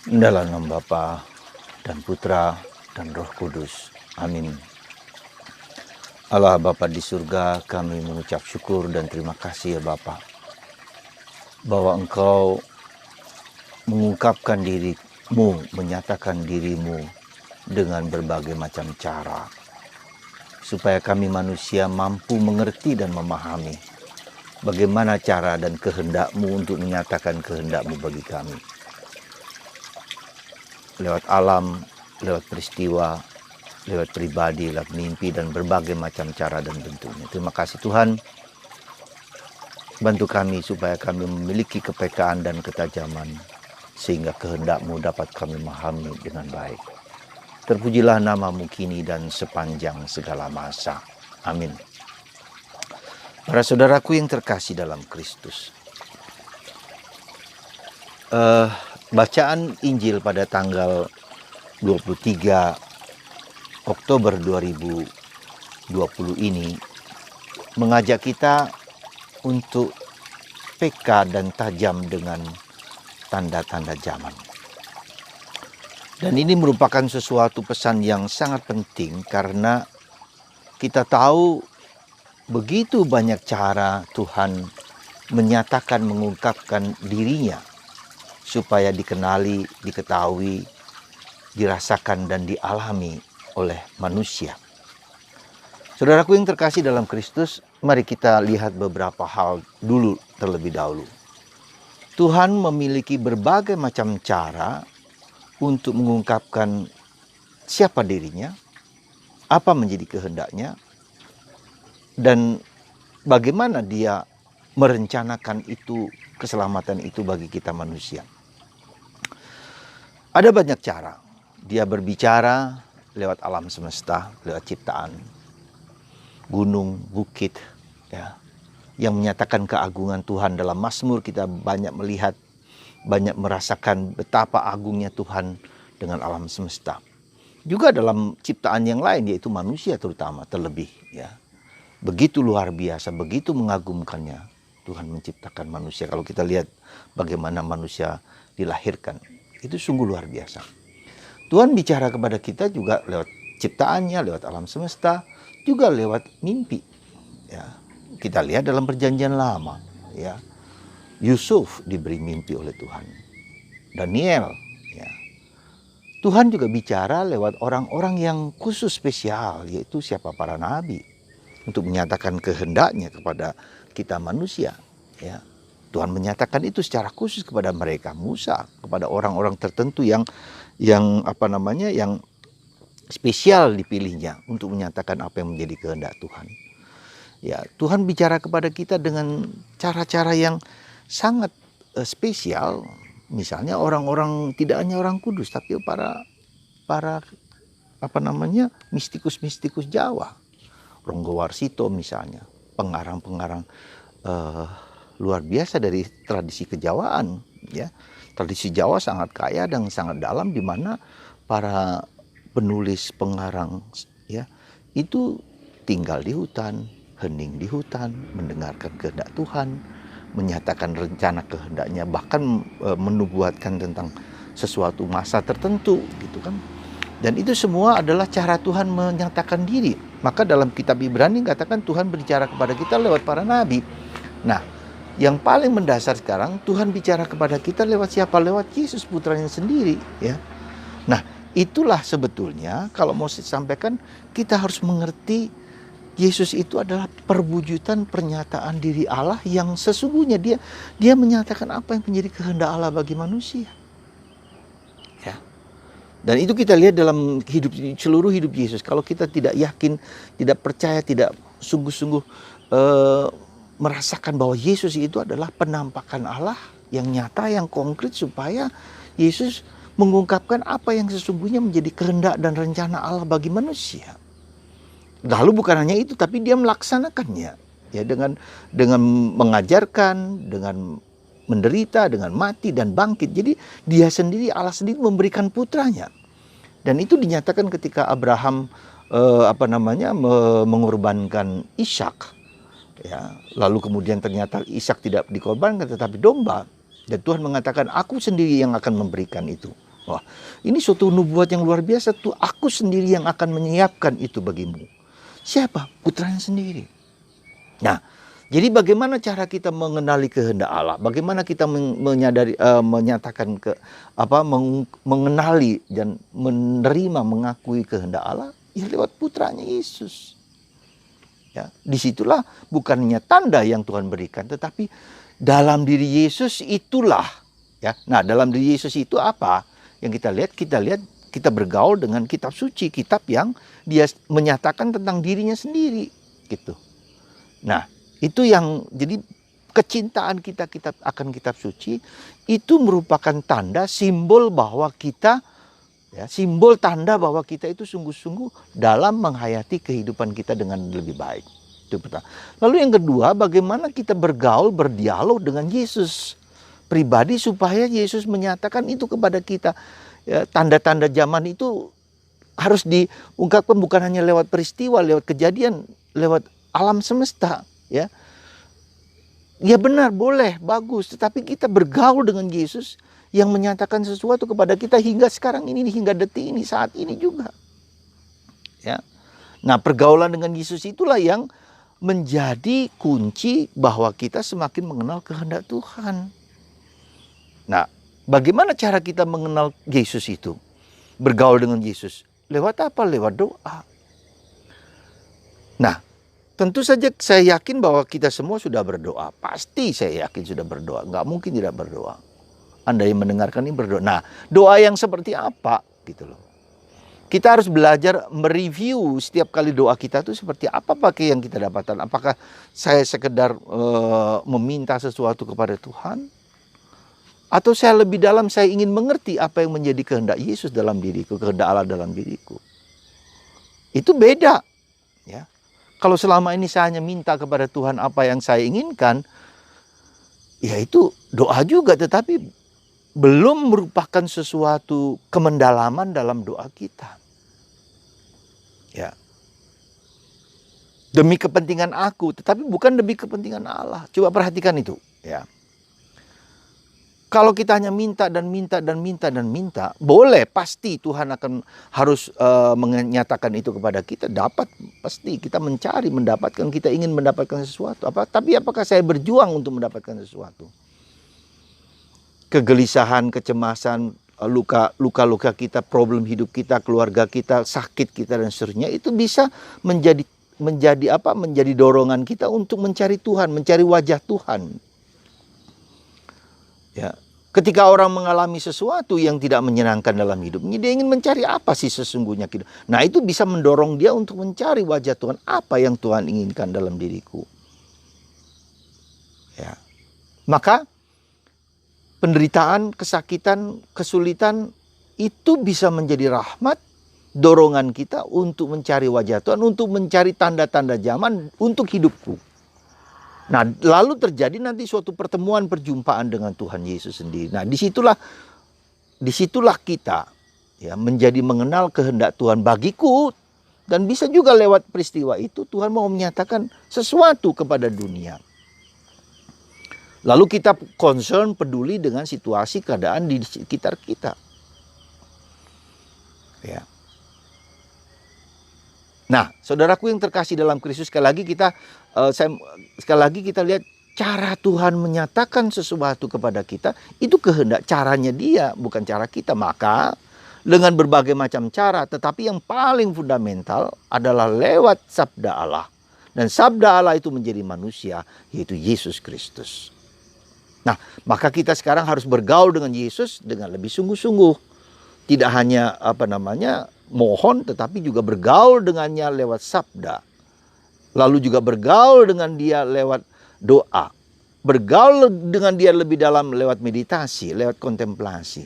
Dalam nama Bapa dan Putra dan Roh Kudus. Amin. Allah Bapa di surga, kami mengucap syukur dan terima kasih ya Bapa, bahwa Engkau mengungkapkan dirimu, menyatakan dirimu dengan berbagai macam cara, supaya kami manusia mampu mengerti dan memahami bagaimana cara dan kehendak-Mu untuk menyatakan kehendak-Mu bagi kami. Lewat alam, lewat peristiwa, lewat pribadi, lewat mimpi, dan berbagai macam cara dan bentuknya. Terima kasih Tuhan, bantu kami supaya kami memiliki kepekaan dan ketajaman, sehingga kehendak-Mu dapat kami memahami dengan baik. Terpujilah nama-Mu kini dan sepanjang segala masa. Amin. Para saudaraku yang terkasih dalam Kristus, bacaan Injil pada tanggal 23 Oktober 2020 ini mengajak kita untuk peka dan tajam dengan tanda-tanda zaman. Dan ini merupakan sesuatu pesan yang sangat penting karena kita tahu begitu banyak cara Tuhan menyatakan, mengungkapkan dirinya supaya dikenali, diketahui, dirasakan, dan dialami oleh manusia. Saudaraku yang terkasih dalam Kristus, mari kita lihat beberapa hal dulu terlebih dahulu. Tuhan memiliki berbagai macam cara untuk mengungkapkan siapa dirinya, apa menjadi kehendaknya, dan bagaimana Dia merencanakan itu, keselamatan itu bagi kita manusia. Ada banyak cara. Dia berbicara lewat alam semesta, lewat ciptaan, gunung, bukit, ya, yang menyatakan keagungan Tuhan. Dalam Mazmur kita banyak melihat, banyak merasakan betapa agungnya Tuhan dengan alam semesta. Juga dalam ciptaan yang lain, yaitu manusia terutama, terlebih, ya. Begitu luar biasa, begitu mengagumkannya Tuhan menciptakan manusia. Kalau kita lihat bagaimana manusia dilahirkan, itu sungguh luar biasa. Tuhan bicara kepada kita juga lewat ciptaannya, lewat alam semesta, juga lewat mimpi. Ya, kita lihat dalam Perjanjian Lama, ya, Yusuf diberi mimpi oleh Tuhan, Daniel. Ya. Tuhan juga bicara lewat orang-orang yang khusus spesial, yaitu siapa, para nabi, untuk menyatakan kehendaknya kepada kita manusia. Ya. Tuhan menyatakan itu secara khusus kepada mereka, Musa, kepada orang-orang tertentu yang spesial dipilihnya untuk menyatakan apa yang menjadi kehendak Tuhan. Ya, Tuhan bicara kepada kita dengan cara-cara yang sangat spesial. Misalnya orang-orang, tidak hanya orang kudus, tapi para mistikus-mistikus Jawa. Ronggo Warsito misalnya, pengarang-pengarang luar biasa dari tradisi kejawaan, ya. Tradisi Jawa sangat kaya dan sangat dalam, di mana para penulis, pengarang, ya, itu tinggal di hutan, hening di hutan, mendengarkan kehendak Tuhan, menyatakan rencana kehendaknya, bahkan menubuatkan tentang sesuatu masa tertentu, gitu kan. Dan itu semua adalah cara Tuhan menyatakan diri. Maka dalam kitab Ibrani katakan Tuhan berbicara kepada kita lewat para nabi. Nah, yang paling mendasar sekarang, Tuhan bicara kepada kita lewat siapa? Lewat Yesus, putranya sendiri, ya. Nah, itulah sebetulnya kalau mau disampaikan, kita harus mengerti Yesus itu adalah perwujudan pernyataan diri Allah yang sesungguhnya dia menyatakan apa yang menjadi kehendak Allah bagi manusia. Ya. Dan itu kita lihat dalam seluruh hidup Yesus. Kalau kita tidak yakin, tidak percaya, tidak sungguh-sungguh merasakan bahwa Yesus itu adalah penampakan Allah yang nyata, yang konkret, supaya Yesus mengungkapkan apa yang sesungguhnya menjadi kehendak dan rencana Allah bagi manusia. Lalu bukan hanya itu, tapi dia melaksanakannya, ya, dengan mengajarkan, dengan menderita, dengan mati dan bangkit. Jadi dia sendiri, Allah sendiri memberikan putranya. Dan itu dinyatakan ketika Abraham mengorbankan Ishak. Ya, lalu kemudian ternyata Ishak tidak dikorbankan tetapi domba. Dan Tuhan mengatakan, aku sendiri yang akan memberikan itu. Wah, ini suatu nubuat yang luar biasa tuh. Aku sendiri yang akan menyiapkan itu bagimu. Siapa? Putranya sendiri. Nah, jadi bagaimana cara kita mengenali kehendak Allah? Bagaimana kita menyadari, menyatakan mengenali dan menerima, mengakui kehendak Allah? Ya lewat putranya Yesus. Ya, disitulah bukannya tanda yang Tuhan berikan, tetapi dalam diri Yesus itulah. Ya, nah dalam diri Yesus itu apa? Yang kita lihat, kita bergaul dengan kitab suci, kitab yang dia menyatakan tentang dirinya sendiri, gitu. Nah, itu yang jadi kecintaan kita akan kitab suci itu merupakan tanda, simbol bahwa kita, ya, simbol tanda bahwa kita itu sungguh-sungguh dalam menghayati kehidupan kita dengan lebih baik. Itu pertama. Lalu yang kedua, bagaimana kita bergaul, berdialog dengan Yesus pribadi supaya Yesus menyatakan itu kepada kita. Ya, tanda-tanda zaman itu harus diungkapkan bukan hanya lewat peristiwa, lewat kejadian, lewat alam semesta, ya. Ya benar, boleh, bagus, tetapi kita bergaul dengan Yesus yang menyatakan sesuatu kepada kita hingga sekarang ini, hingga detik ini, saat ini juga. Ya. Nah, pergaulan dengan Yesus itulah yang menjadi kunci bahwa kita semakin mengenal kehendak Tuhan. Nah, bagaimana cara kita mengenal Yesus itu? Bergaul dengan Yesus. Lewat apa? Lewat doa. Nah, tentu saja saya yakin bahwa kita semua sudah berdoa. Pasti saya yakin sudah berdoa. Nggak mungkin tidak berdoa. Anda yang mendengarkan ini berdoa. Nah, doa yang seperti apa? Gitu loh. Kita harus belajar mereview setiap kali doa kita itu seperti apa pakai yang kita dapatkan. Apakah saya sekedar meminta sesuatu kepada Tuhan? Atau saya lebih dalam, saya ingin mengerti apa yang menjadi kehendak Yesus dalam diriku, kehendak Allah dalam diriku. Itu beda. Ya. Kalau selama ini saya hanya minta kepada Tuhan apa yang saya inginkan, ya itu doa juga, tetapi belum merupakan sesuatu kemendalaman dalam doa kita. Ya. Demi kepentingan aku, tetapi bukan demi kepentingan Allah. Coba perhatikan itu. Ya. Kalau kita hanya minta dan minta dan minta dan minta, boleh, pasti Tuhan akan harus menyatakan itu kepada kita. Dapat, pasti kita mencari, mendapatkan, kita ingin mendapatkan sesuatu. Tapi apakah saya berjuang untuk mendapatkan sesuatu? Kegelisahan, kecemasan, luka-luka kita, problem hidup kita, keluarga kita, sakit kita dan seterusnya itu bisa menjadi dorongan kita untuk mencari Tuhan, mencari wajah Tuhan. Ya, ketika orang mengalami sesuatu yang tidak menyenangkan dalam hidupnya, dia ingin mencari apa sih sesungguhnya. Nah, itu bisa mendorong dia untuk mencari wajah Tuhan. Apa yang Tuhan inginkan dalam diriku? Ya, maka penderitaan, kesakitan, kesulitan itu bisa menjadi rahmat, dorongan kita untuk mencari wajah Tuhan, untuk mencari tanda-tanda zaman untuk hidupku. Nah, lalu terjadi nanti suatu pertemuan, perjumpaan dengan Tuhan Yesus sendiri. Nah, disitulah kita, ya, menjadi mengenal kehendak Tuhan bagiku. Dan bisa juga lewat peristiwa itu Tuhan mau menyatakan sesuatu kepada dunia. Lalu kita concern, peduli dengan situasi, keadaan di sekitar kita. Ya. Nah, saudaraku yang terkasih dalam Kristus, sekali lagi kita lihat cara Tuhan menyatakan sesuatu kepada kita, itu kehendak caranya Dia, bukan cara kita. Maka dengan berbagai macam cara, tetapi yang paling fundamental adalah lewat sabda Allah. Dan sabda Allah itu menjadi manusia, yaitu Yesus Kristus. Nah, maka kita sekarang harus bergaul dengan Yesus dengan lebih sungguh-sungguh. Tidak hanya mohon, tetapi juga bergaul dengannya lewat sabda. Lalu juga bergaul dengan dia lewat doa. Bergaul dengan dia lebih dalam lewat meditasi, lewat kontemplasi.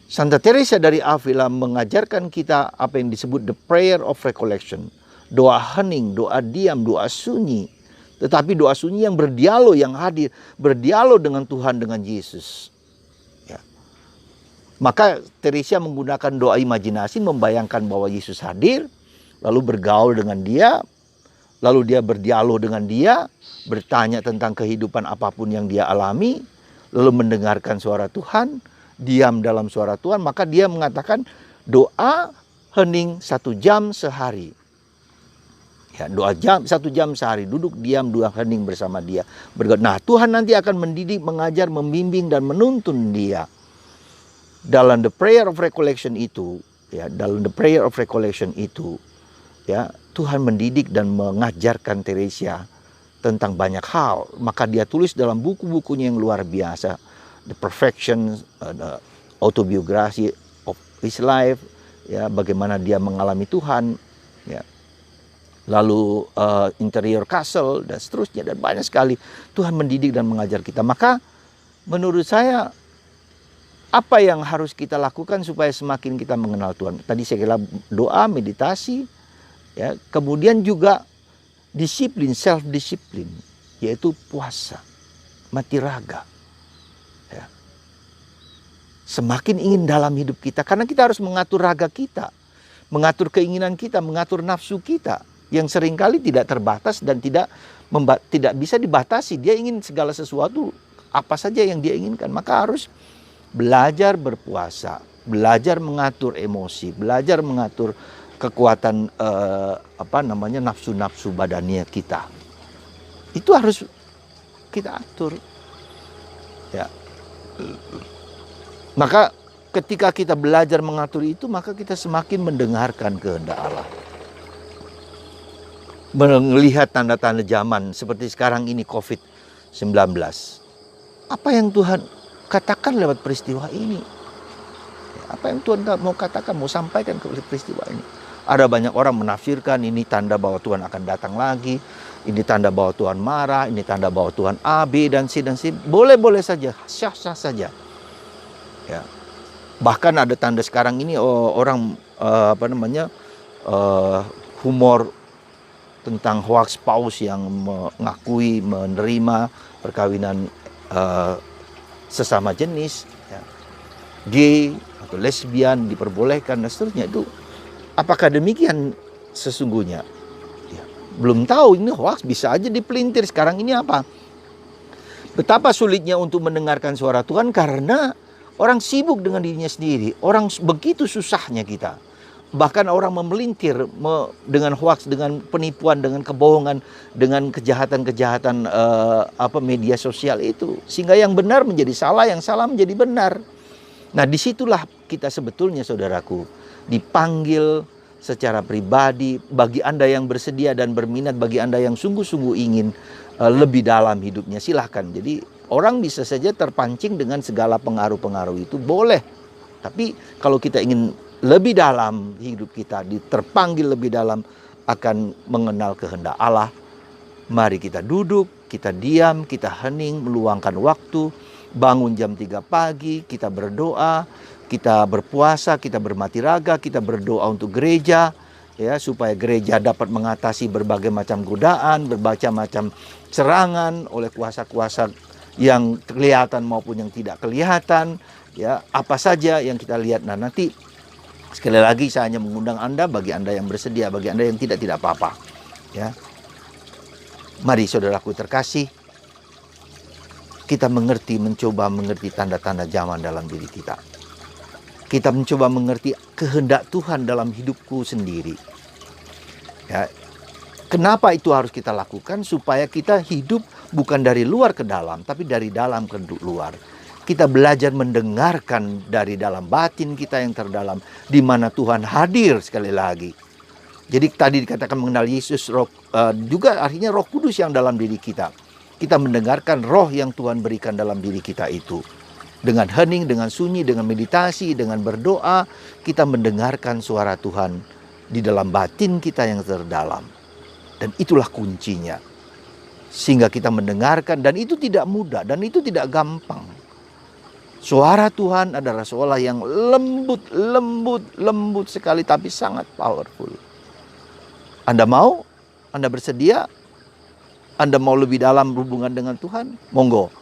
Santa Teresa dari Avila mengajarkan kita apa yang disebut the prayer of recollection. Doa hening, doa diam, doa sunyi. Tetapi doa sunyi yang berdialog, yang hadir. Berdialog dengan Tuhan, dengan Yesus. Maka Teresa menggunakan doa imajinasi, membayangkan bahwa Yesus hadir, lalu bergaul dengan dia, lalu dia berdialog dengan dia, bertanya tentang kehidupan apapun yang dia alami, lalu mendengarkan suara Tuhan, diam dalam suara Tuhan, maka dia mengatakan doa hening 1 jam sehari. Ya, doa 1 jam sehari, duduk diam, doa hening bersama dia. Nah, Tuhan nanti akan mendidik, mengajar, membimbing, dan menuntun dia. Dalam the prayer of recollection itu, ya, ya, Tuhan mendidik dan mengajarkan Teresia tentang banyak hal. Maka dia tulis dalam buku-bukunya yang luar biasa, The Perfection, the Autobiography of His Life, ya, bagaimana dia mengalami Tuhan, ya. Lalu Interior Castle dan seterusnya, dan banyak sekali Tuhan mendidik dan mengajar kita. Maka menurut saya, apa yang harus kita lakukan supaya semakin kita mengenal Tuhan? Tadi saya kira doa, meditasi, ya, kemudian juga disiplin, self disiplin, yaitu puasa, mati raga. Ya. Semakin ingin dalam hidup kita, karena kita harus mengatur raga kita, mengatur keinginan kita, mengatur nafsu kita, yang seringkali tidak terbatas dan tidak bisa dibatasi. Dia ingin segala sesuatu, apa saja yang dia inginkan. Maka harus belajar berpuasa, belajar mengatur emosi, belajar mengatur kekuatan nafsu-nafsu badannya kita. Itu harus kita atur. Ya. Maka ketika kita belajar mengatur itu, maka kita semakin mendengarkan kehendak Allah. Melihat tanda-tanda zaman seperti sekarang ini COVID-19. Apa yang Tuhan katakan lewat peristiwa ini? Apa yang Tuhan mau katakan, mau sampaikan ke peristiwa ini? Ada banyak orang menafsirkan ini tanda bahwa Tuhan akan datang lagi, ini tanda bahwa Tuhan marah, ini tanda bahwa Tuhan A, B, dan C, dan C. Boleh-boleh saja, sah-sah saja. Ya. Bahkan ada tanda sekarang ini orang humor tentang hoax paus yang mengakui menerima perkawinan sesama jenis, ya, gay atau lesbian diperbolehkan dan seterusnya. Itu apakah demikian sesungguhnya? Ya, belum tahu, ini hoax, bisa aja dipelintir. Sekarang ini apa? Betapa sulitnya untuk mendengarkan suara Tuhan karena orang sibuk dengan dirinya sendiri. Orang begitu susahnya kita. Bahkan orang memelintir dengan hoax, dengan penipuan, dengan kebohongan, dengan kejahatan-kejahatan media sosial itu. Sehingga yang benar menjadi salah, yang salah menjadi benar. Nah, disitulah kita sebetulnya, saudaraku, dipanggil secara pribadi. Bagi Anda yang bersedia dan berminat, bagi Anda yang sungguh-sungguh ingin lebih dalam hidupnya, silahkan. Jadi orang bisa saja terpancing dengan segala pengaruh-pengaruh itu, boleh. Tapi kalau kita ingin lebih dalam hidup kita, terpanggil lebih dalam akan mengenal kehendak Allah, mari kita duduk, kita diam, kita hening, meluangkan waktu, bangun jam 3 pagi, kita berdoa, kita berpuasa, kita bermati raga, kita berdoa untuk gereja, ya, supaya gereja dapat mengatasi berbagai macam godaan, berbagai macam serangan oleh kuasa-kuasa yang kelihatan maupun yang tidak kelihatan, ya, apa saja yang kita lihat. Nah, nanti sekali lagi saya hanya mengundang Anda, bagi Anda yang bersedia, bagi Anda yang tidak apa-apa. Ya. Mari saudaraku terkasih, kita mencoba mengerti tanda-tanda zaman dalam diri kita. Kita mencoba mengerti kehendak Tuhan dalam hidupku sendiri. Ya. Kenapa itu harus kita lakukan? Supaya kita hidup bukan dari luar ke dalam, tapi dari dalam ke luar. Kita belajar mendengarkan dari dalam batin kita yang terdalam, di mana Tuhan hadir sekali lagi. Jadi tadi dikatakan mengenal Yesus, juga artinya Roh Kudus yang dalam diri kita. Kita mendengarkan roh yang Tuhan berikan dalam diri kita itu. Dengan hening, dengan sunyi, dengan meditasi, dengan berdoa, kita mendengarkan suara Tuhan di dalam batin kita yang terdalam. Dan itulah kuncinya. Sehingga kita mendengarkan, dan itu tidak mudah, dan itu tidak gampang. Suara Tuhan adalah suara yang lembut sekali, tapi sangat powerful. Anda mau? Anda bersedia? Anda mau lebih dalam hubungan dengan Tuhan? Monggo.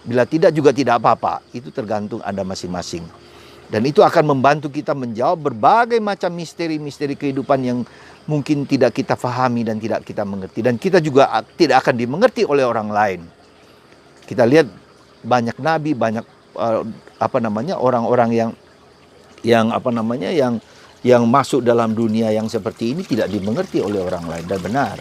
Bila tidak juga tidak apa-apa. Itu tergantung Anda masing-masing. Dan itu akan membantu kita menjawab berbagai macam misteri-misteri kehidupan yang mungkin tidak kita fahami dan tidak kita mengerti. Dan kita juga tidak akan dimengerti oleh orang lain. Kita lihat banyak nabi, banyak orang-orang yang apa namanya yang masuk dalam dunia yang seperti ini tidak dimengerti oleh orang lain, dan benar.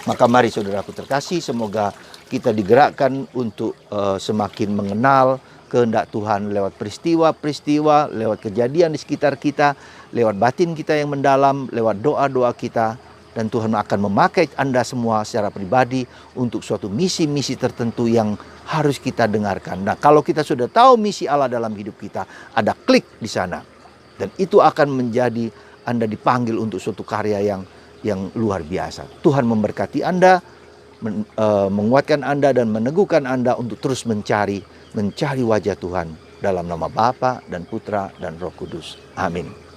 Maka mari saudaraku terkasih, semoga kita digerakkan untuk semakin mengenal kehendak Tuhan lewat peristiwa-peristiwa, lewat kejadian di sekitar kita, lewat batin kita yang mendalam, lewat doa-doa kita. Dan Tuhan akan memakai Anda semua secara pribadi untuk suatu misi-misi tertentu yang harus kita dengarkan. Nah, kalau kita sudah tahu misi Allah dalam hidup kita, ada klik di sana. Dan itu akan menjadi Anda dipanggil untuk suatu karya yang luar biasa. Tuhan memberkati Anda, menguatkan Anda dan meneguhkan Anda untuk terus mencari wajah Tuhan dalam nama Bapa dan Putra dan Roh Kudus. Amin.